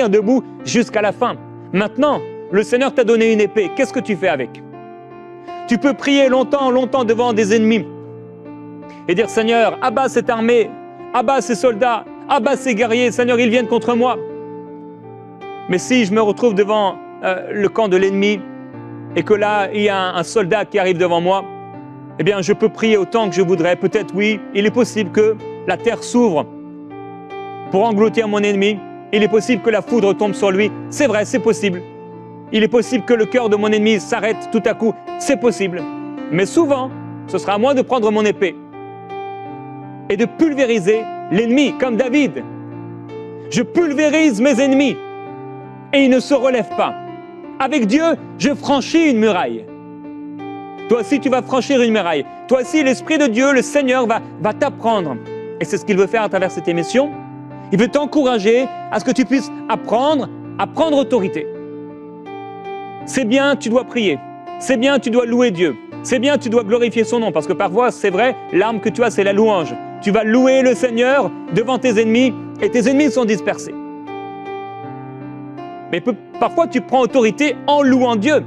tenir debout jusqu'à la fin. Maintenant, le Seigneur t'a donné une épée. Qu'est-ce que tu fais avec? Tu peux prier longtemps, longtemps devant des ennemis et dire, Seigneur, abat cette armée, abat ces soldats, abat ces guerriers, Seigneur, ils viennent contre moi. Mais si je me retrouve devant le camp de l'ennemi et que là, il y a un soldat qui arrive devant moi, eh bien, je peux prier autant que je voudrais. Peut-être, oui, il est possible que la terre s'ouvre pour engloutir mon ennemi. Il est possible que la foudre tombe sur lui. C'est vrai, c'est possible. Il est possible que le cœur de mon ennemi s'arrête tout à coup. C'est possible. Mais souvent, ce sera à moi de prendre mon épée et de pulvériser l'ennemi, comme David. Je pulvérise mes ennemis et ils ne se relèvent pas. Avec Dieu, je franchis une muraille. Toi aussi, tu vas franchir une muraille. Toi aussi, l'Esprit de Dieu, le Seigneur, va t'apprendre. Et c'est ce qu'il veut faire à travers cette émission. Il veut t'encourager à ce que tu puisses apprendre à prendre autorité. C'est bien, tu dois prier. C'est bien, tu dois louer Dieu. C'est bien, tu dois glorifier son nom. Parce que parfois, c'est vrai, l'arme que tu as, c'est la louange. Tu vas louer le Seigneur devant tes ennemis et tes ennemis sont dispersés. Mais parfois, tu prends autorité en louant Dieu.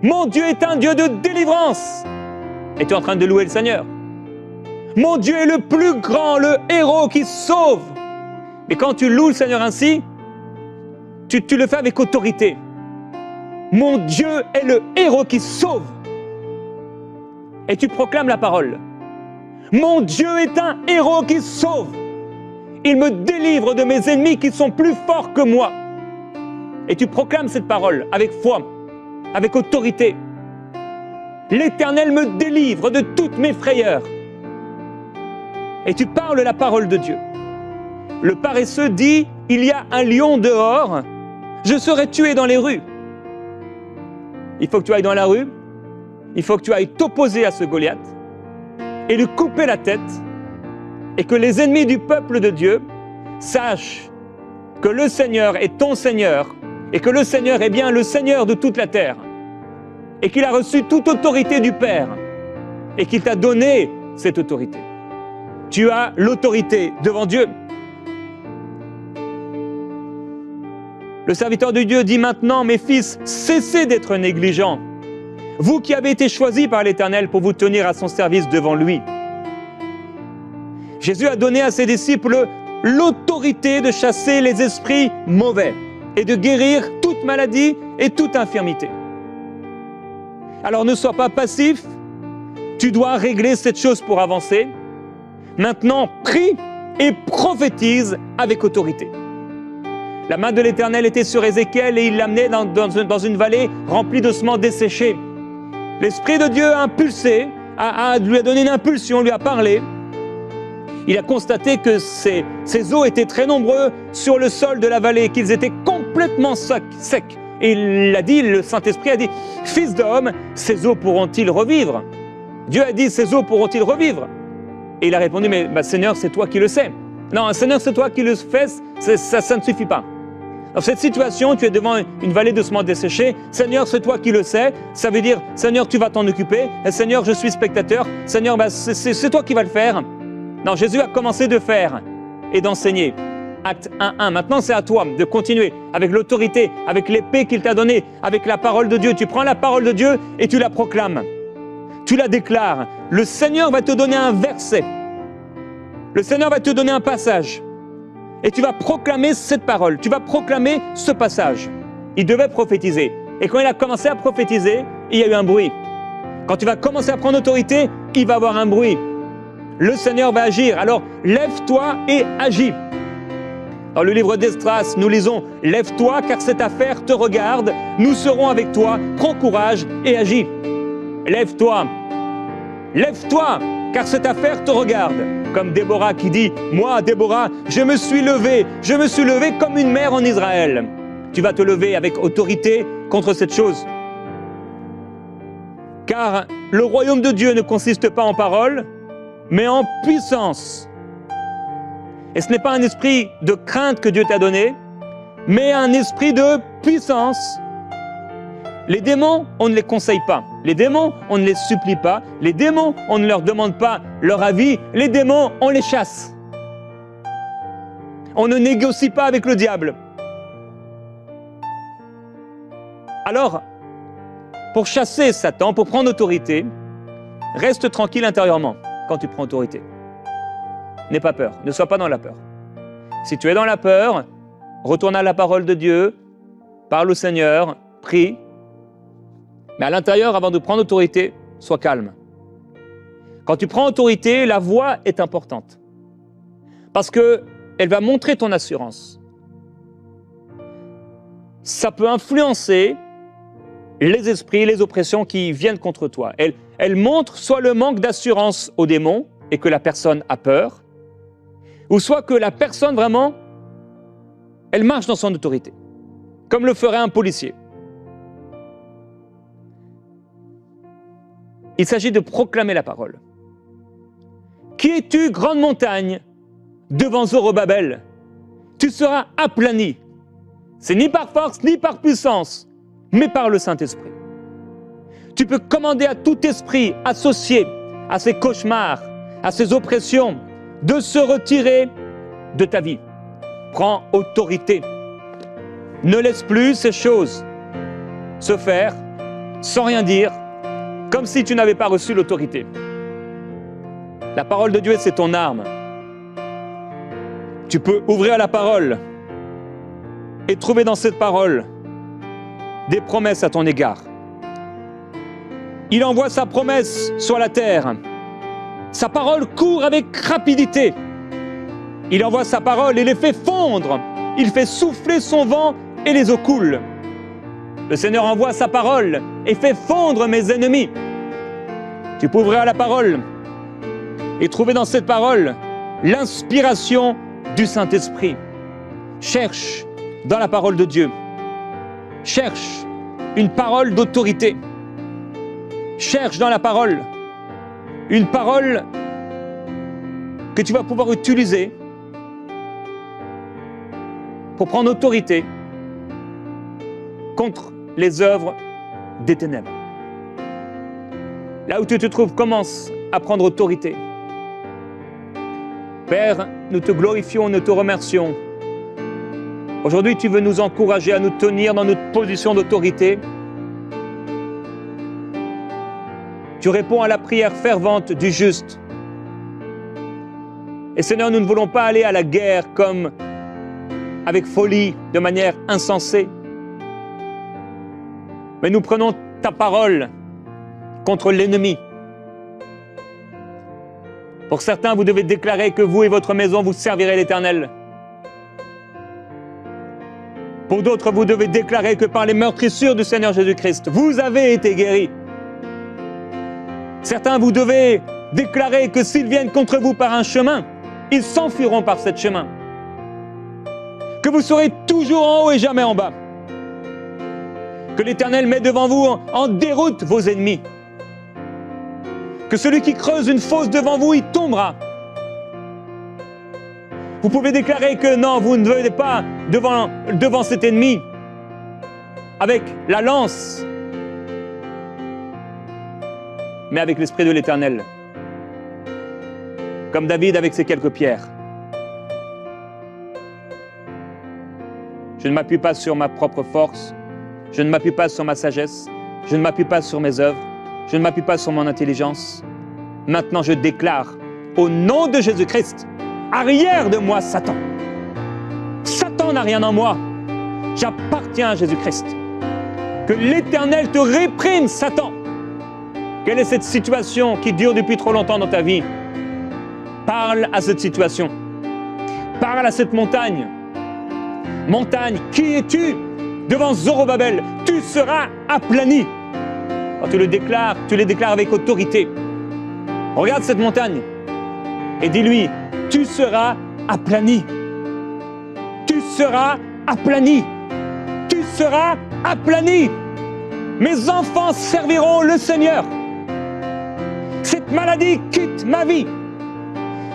Mon Dieu est un Dieu de délivrance. Et tu es en train de louer le Seigneur. Mon Dieu est le plus grand, le héros qui sauve. Mais quand tu loues le Seigneur ainsi, tu le fais avec autorité. Mon Dieu est le héros qui sauve. Et tu proclames la parole. Mon Dieu est un héros qui sauve. Il me délivre de mes ennemis qui sont plus forts que moi. Et tu proclames cette parole avec foi, avec autorité. L'Éternel me délivre de toutes mes frayeurs. Et tu parles la parole de Dieu. Le paresseux dit, il y a un lion dehors, je serai tué dans les rues. Il faut que tu ailles dans la rue, il faut que tu ailles t'opposer à ce Goliath et lui couper la tête et que les ennemis du peuple de Dieu sachent que le Seigneur est ton Seigneur et que le Seigneur est bien le Seigneur de toute la terre et qu'il a reçu toute autorité du Père et qu'il t'a donné cette autorité. Tu as l'autorité devant Dieu. Le serviteur de Dieu dit maintenant, mes fils, cessez d'être négligents. Vous qui avez été choisis par l'Éternel pour vous tenir à son service devant lui. Jésus a donné à ses disciples l'autorité de chasser les esprits mauvais et de guérir toute maladie et toute infirmité. Alors ne sois pas passif, tu dois régler cette chose pour avancer. Maintenant, prie et prophétise avec autorité. La main de l'Éternel était sur Ézéchiel et il l'amenait dans une vallée remplie d'ossements desséchés. L'Esprit de Dieu a impulsé, lui a donné une impulsion, lui a parlé. Il a constaté que ces os étaient très nombreux sur le sol de la vallée, qu'ils étaient complètement secs. Et il a dit, le Saint-Esprit a dit, « Fils d'homme, ces os pourront-ils revivre ?» Dieu a dit, « Ces os pourront-ils revivre ?» Et il a répondu, « Mais Seigneur, c'est toi qui le sais. » Non, Seigneur, c'est toi qui le fais, ça ne suffit pas. Dans cette situation, tu es devant une vallée d'ossements desséchés. Seigneur, c'est toi qui le sais. Ça veut dire, Seigneur, tu vas t'en occuper. Et Seigneur, je suis spectateur. Seigneur, c'est toi qui vas le faire. Non, Jésus a commencé de faire et d'enseigner. Acte 1.1. Maintenant, c'est à toi de continuer avec l'autorité, avec l'épée qu'il t'a donnée, avec la parole de Dieu. Tu prends la parole de Dieu et tu la proclames. Tu la déclares. Le Seigneur va te donner un verset. Le Seigneur va te donner un passage. Et tu vas proclamer cette parole, tu vas proclamer ce passage. Il devait prophétiser. Et quand il a commencé à prophétiser, il y a eu un bruit. Quand tu vas commencer à prendre autorité, il va y avoir un bruit. Le Seigneur va agir. Alors, lève-toi et agis. Dans le livre d'Esdras, nous lisons « Lève-toi, car cette affaire te regarde. Nous serons avec toi. Prends courage et agis. » Lève-toi. Lève-toi, car cette affaire te regarde. Comme Déborah qui dit, moi, Déborah, je me suis levée comme une mère en Israël. Tu vas te lever avec autorité contre cette chose. Car le royaume de Dieu ne consiste pas en paroles, mais en puissance. Et ce n'est pas un esprit de crainte que Dieu t'a donné, mais un esprit de puissance. Les démons, on ne les conseille pas. Les démons, on ne les supplie pas. Les démons, on ne leur demande pas leur avis. Les démons, on les chasse. On ne négocie pas avec le diable. Alors, pour chasser Satan, pour prendre autorité, reste tranquille intérieurement quand tu prends autorité. N'aie pas peur, ne sois pas dans la peur. Si tu es dans la peur, retourne à la parole de Dieu, parle au Seigneur, prie. Mais à l'intérieur, avant de prendre autorité, sois calme. Quand tu prends autorité, la voix est importante. Parce qu'elle va montrer ton assurance. Ça peut influencer les esprits, les oppressions qui viennent contre toi. Elle montre soit le manque d'assurance au démon et que la personne a peur, ou soit que la personne vraiment, elle marche dans son autorité, comme le ferait un policier. Il s'agit de proclamer la parole. Qui es-tu, grande montagne, devant Zorobabel? Tu seras aplani. C'est ni par force, ni par puissance, mais par le Saint-Esprit. Tu peux commander à tout esprit associé à ces cauchemars, à ces oppressions, de se retirer de ta vie. Prends autorité. Ne laisse plus ces choses se faire sans rien dire, comme si tu n'avais pas reçu l'autorité. La parole de Dieu, c'est ton arme. Tu peux ouvrir la parole et trouver dans cette parole des promesses à ton égard. Il envoie sa promesse sur la terre. Sa parole court avec rapidité. Il envoie sa parole et les fait fondre. Il fait souffler son vent et les eaux coulent. Le Seigneur envoie sa parole et fait fondre mes ennemis. Tu peux ouvrir la parole et trouver dans cette parole l'inspiration du Saint-Esprit. Cherche dans la parole de Dieu. Cherche une parole d'autorité. Cherche dans la parole une parole que tu vas pouvoir utiliser pour prendre autorité contre les œuvres des ténèbres. Là où tu te trouves, commence à prendre autorité. Père, nous te glorifions, nous te remercions. Aujourd'hui, tu veux nous encourager à nous tenir dans notre position d'autorité. Tu réponds à la prière fervente du juste. Et Seigneur, nous ne voulons pas aller à la guerre comme avec folie, de manière insensée. Mais nous prenons ta parole contre l'ennemi. Pour certains, vous devez déclarer que vous et votre maison, vous servirez l'Éternel. Pour d'autres, vous devez déclarer que par les meurtrissures du Seigneur Jésus-Christ, vous avez été guéris. Certains, vous devez déclarer que s'ils viennent contre vous par un chemin, ils s'enfuiront par ce chemin. Que vous serez toujours en haut et jamais en bas. Que l'Éternel met devant vous en déroute vos ennemis. Que celui qui creuse une fosse devant vous, il tombera. Vous pouvez déclarer que non, vous ne venez pas devant cet ennemi avec la lance, mais avec l'Esprit de l'Éternel. Comme David avec ses quelques pierres. Je ne m'appuie pas sur ma propre force, je ne m'appuie pas sur ma sagesse, je ne m'appuie pas sur mes œuvres, je ne m'appuie pas sur mon intelligence. Maintenant, je déclare, au nom de Jésus-Christ, arrière de moi, Satan. Satan n'a rien en moi. J'appartiens à Jésus-Christ. Que l'Éternel te réprime, Satan. Quelle est cette situation qui dure depuis trop longtemps dans ta vie? Parle à cette situation. Parle à cette montagne. Montagne, qui es-tu devant Zorobabel? Tu seras aplani. Quand tu les déclares avec autorité. Regarde cette montagne et dis-lui, tu seras aplani. Tu seras aplani. Tu seras aplani. Mes enfants serviront le Seigneur. Cette maladie quitte ma vie.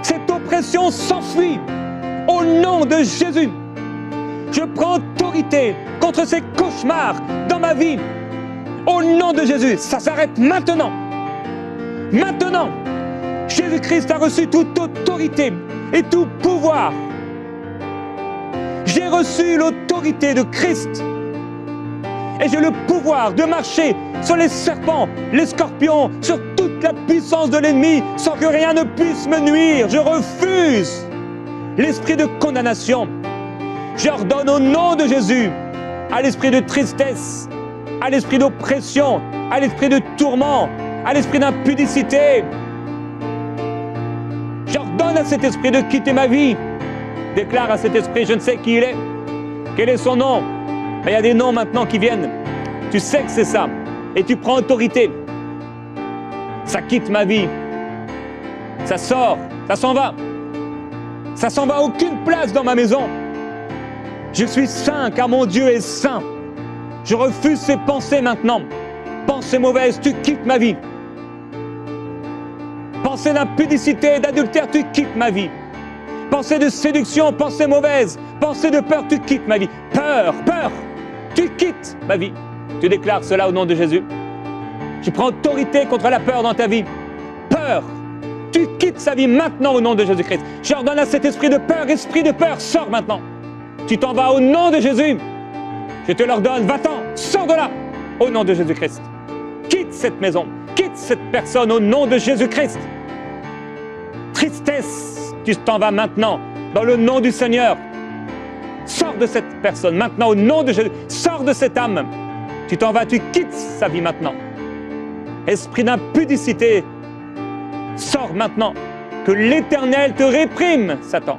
Cette oppression s'enfuit. Au nom de Jésus, je prends autorité contre ces cauchemars dans ma vie. Au nom de Jésus, ça s'arrête maintenant. Maintenant, Jésus-Christ a reçu toute autorité et tout pouvoir reçu l'autorité de Christ. Et j'ai le pouvoir de marcher sur les serpents, les scorpions, sur toute la puissance de l'ennemi, sans que rien ne puisse me nuire. Je refuse l'esprit de condamnation. J'ordonne au nom de Jésus à l'esprit de tristesse, à l'esprit d'oppression, à l'esprit de tourment, à l'esprit d'impudicité. J'ordonne à cet esprit de quitter ma vie. Déclare à cet esprit, je ne sais qui il est, quel est son nom. Mais il y a des noms maintenant qui viennent. Tu sais que c'est ça. Et tu prends autorité. Ça quitte ma vie. Ça sort. Ça s'en va. Ça s'en va. Aucune place dans ma maison. Je suis saint car mon Dieu est saint. Je refuse ces pensées maintenant. Pensées mauvaises, tu quittes ma vie. Pensées d'impudicité, d'adultère, tu quittes ma vie. Pensées de séduction, pensées mauvaises, pensées de peur, tu quittes ma vie. Peur, tu quittes ma vie. Tu déclares cela au nom de Jésus. Tu prends autorité contre la peur dans ta vie. Peur, tu quittes sa vie maintenant au nom de Jésus-Christ. J'ordonne à cet esprit de peur, sors maintenant. Tu t'en vas au nom de Jésus. Je te l'ordonne, va-t'en, sors de là, au nom de Jésus-Christ. Quitte cette maison, quitte cette personne au nom de Jésus-Christ. Tristesse, tu t'en vas maintenant, dans le nom du Seigneur. Sors de cette personne maintenant au nom de Jésus. Sors de cette âme. Tu t'en vas, tu quittes sa vie maintenant. Esprit d'impudicité, sors maintenant. Que l'Éternel te réprime, Satan.